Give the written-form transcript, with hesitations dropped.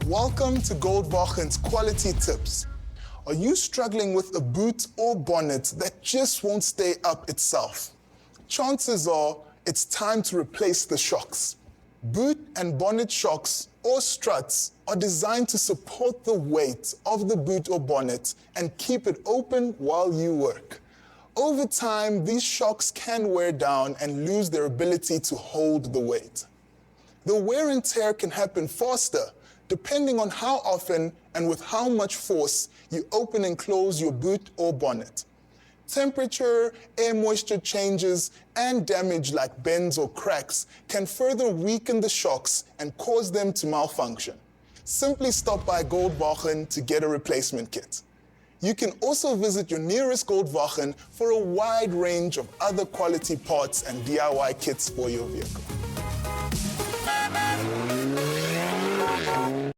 Welcome to Goldbachen's Quality Tips. Are you struggling with a boot or bonnet that just won't stay up itself? Chances are it's time to replace the shocks. Boot and bonnet shocks or struts are designed to support the weight of the boot or bonnet and keep it open while you work. Over time, these shocks can wear down and lose their ability to hold the weight. The wear and tear can happen faster depending on how often and with how much force you open and close your boot or bonnet. Temperature, air moisture changes, and damage like bends or cracks can further weaken the shocks and cause them to malfunction. Simply stop by Goldbachen to get a replacement kit. You can also visit your nearest Goldbachen for a wide range of other quality parts and DIY kits for your vehicle.